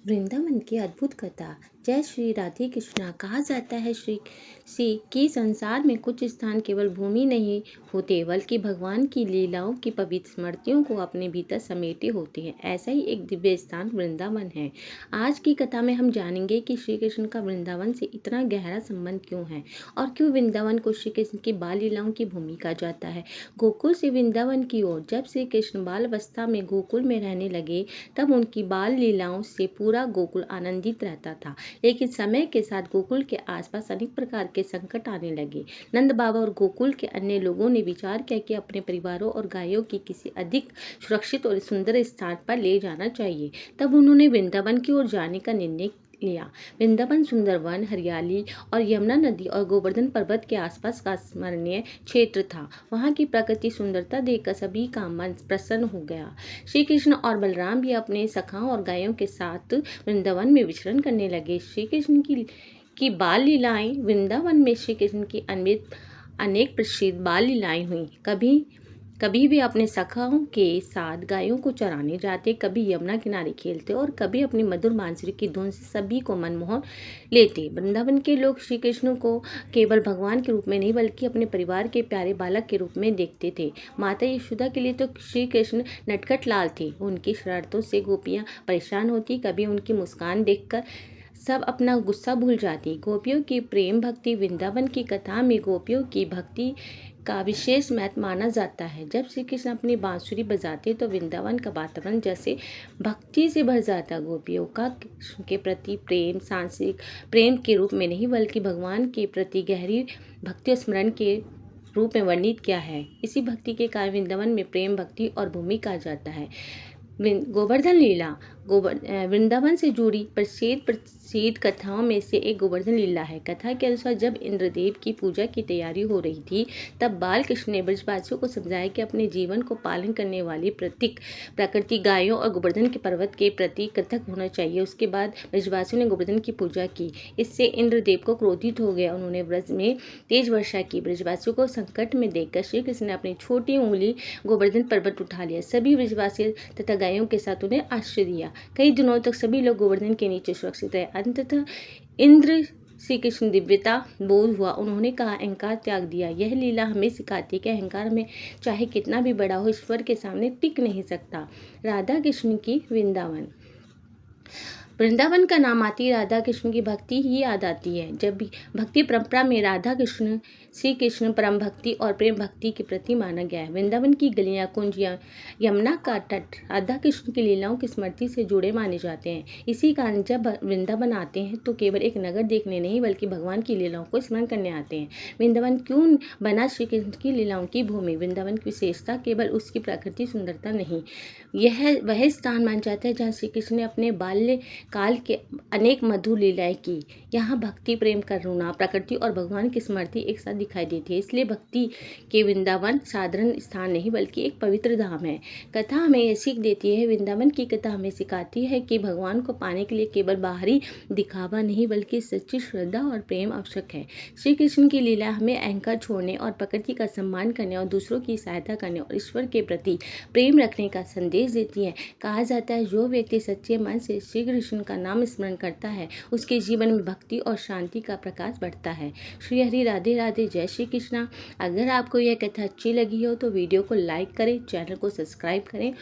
वृंदावन की अद्भुत कथा। जय श्री राधे कृष्णा। कहा जाता है श्री कि संसार में कुछ स्थान केवल भूमि नहीं होते बल्कि भगवान की लीलाओं की पवित्र स्मृतियों को अपने भीतर समेटे होते हैं। ऐसा ही एक दिव्य स्थान वृंदावन है। आज की कथा में हम जानेंगे कि श्री कृष्ण का वृंदावन से इतना गहरा संबंध क्यों है और क्यों वृंदावन को श्री कृष्ण की बाल लीलाओं की भूमि कहा जाता है। गोकुल से वृंदावन की ओर जब श्री कृष्ण बाल अवस्था में गोकुल में रहने लगे तब उनकी बाल लीलाओं से पूरा गोकुल आनंदित रहता था। लेकिन समय के साथ गोकुल के आसपास अनेक प्रकार के संकट आने लगे। नंद बाबा और गोकुल के अन्य लोगों ने विचार किया कि अपने परिवारों और गायों की किसी अधिक सुरक्षित और सुंदर स्थान पर ले जाना चाहिए। तब उन्होंने वृंदावन की ओर जाने का निर्णय लिया। वृंदावन सुंदर वन, हरियाली और यमुना नदी और गोवर्धन पर्वत के आसपास का स्मरणीय क्षेत्र था। वहाँ की प्रकृति सुंदरता देखकर सभी का मन प्रसन्न हो गया। श्री कृष्ण और बलराम भी अपने सखाओं और गायों के साथ वृंदावन में विचरण करने लगे। श्री कृष्ण की बाल लीलाएं। वृंदावन में श्री कृष्ण की अनेक प्रसिद्ध बाल लीलाएं हुई। कभी भी अपने सखाओं के साथ गायों को चराने जाते, कभी यमुना किनारे खेलते और कभी अपनी मधुर बांसुरी की धुन से सभी को मनमोह लेते। वृंदावन के लोग श्री कृष्ण को केवल भगवान के रूप में नहीं बल्कि अपने परिवार के प्यारे बालक के रूप में देखते थे। माता यशोदा के लिए तो श्री कृष्ण नटखट लाल थे। उनकी शरारतों से गोपियां परेशान होती। कभी उनकी मुस्कान देखकर सब अपना गुस्सा भूल जाती। गोपियों की प्रेम भक्ति। वृंदावन की कथा में गोपियों की भक्ति का विशेष महत्व माना जाता है। जब श्री कृष्ण अपनी बांसुरी बजाते तो वृंदावन का वातावरण जैसे भक्ति से भर जाता। गोपियों का कृष्ण के प्रति प्रेम सांसारिक प्रेम के रूप में नहीं बल्कि भगवान के प्रति गहरी भक्ति और स्मरण के रूप में वर्णित किया है। इसी भक्ति के कारण वृंदावन में प्रेम भक्ति और भूमि कहा जाता है। गोवर्धन लीला। वृंदावन से जुड़ी प्रसिद्ध कथाओं में से एक गोवर्धन लीला है। कथा के अनुसार जब इंद्रदेव की पूजा की तैयारी हो रही थी तब बाल कृष्ण ने ब्रजवासियों को समझाया कि अपने जीवन को पालन करने वाली प्रकृति गायों और गोवर्धन के पर्वत के प्रति कृतज्ञ होना चाहिए। उसके बाद ब्रजवासियों ने गोवर्धन की पूजा की। इससे इंद्रदेव को क्रोधित हो गया। उन्होंने ब्रज में तेज वर्षा की। ब्रजवासियों को संकट में देखकर श्री कृष्ण ने अपनी छोटी उंगली गोवर्धन पर्वत उठा लिया। सभी ब्रजवासी तथा गायों के साथ उन्हें आश्रय दिया। कई दिनों तक सभी लोग गोवर्धन के नीचे सुरक्षित रहे। अंततः इंद्र श्री कृष्ण दिव्यता बोध हुआ। उन्होंने कहा, अहंकार त्याग दिया। यह लीला हमें सिखाती है कि अहंकार में चाहे कितना भी बड़ा हो ईश्वर के सामने टिक नहीं सकता। राधा कृष्ण की वृंदावन का नाम आती राधा कृष्ण की भक्ति ही याद आती है। जब भी भक्ति परंपरा में राधा कृष्ण श्री कृष्ण परम भक्ति और प्रेम भक्ति के प्रति माना गया है। वृंदावन की गलियां, कुंज, यमुना का तट राधा कृष्ण की लीलाओं की स्मृति से जुड़े माने जाते हैं। इसी कारण जब वृंदावन आते हैं तो केवल एक नगर देखने नहीं बल्कि भगवान की लीलाओं को स्मरण करने आते हैं। वृंदावन क्यों बना श्री कृष्ण की लीलाओं की भूमि? वृंदावन की विशेषता केवल उसकी प्राकृतिक सुंदरता नहीं, यह वह स्थान मान जाता है जहाँ श्री कृष्ण ने अपने बाल्य काल के अनेक मधुर लीलाएं की। यहाँ भक्ति, प्रेम, करुणा, प्रकृति और भगवान की स्मृति एक साथ दिखाई देती है। इसलिए भक्ति के वृंदावन साधारण स्थान नहीं बल्कि एक पवित्र धाम है। कथा हमें यह सीख देती है। वृंदावन की कथा हमें सिखाती है कि भगवान को पाने के लिए केवल बाहरी दिखावा नहीं बल्कि सच्ची श्रद्धा और प्रेम आवश्यक है। श्री कृष्ण की लीला हमें अहंकार छोड़ने और प्रकृति का सम्मान करने और दूसरों की सहायता करने और ईश्वर के प्रति प्रेम रखने का संदेश देती है। कहा जाता है, जो व्यक्ति सच्चे मन से श्री कृष्ण का नाम स्मरण करता है उसके जीवन में भक्ति और शांति का प्रकाश बढ़ता है। श्री हरि राधे राधे। जय श्री कृष्णा। अगर आपको यह कथा अच्छी लगी हो तो वीडियो को लाइक करें, चैनल को सब्सक्राइब करें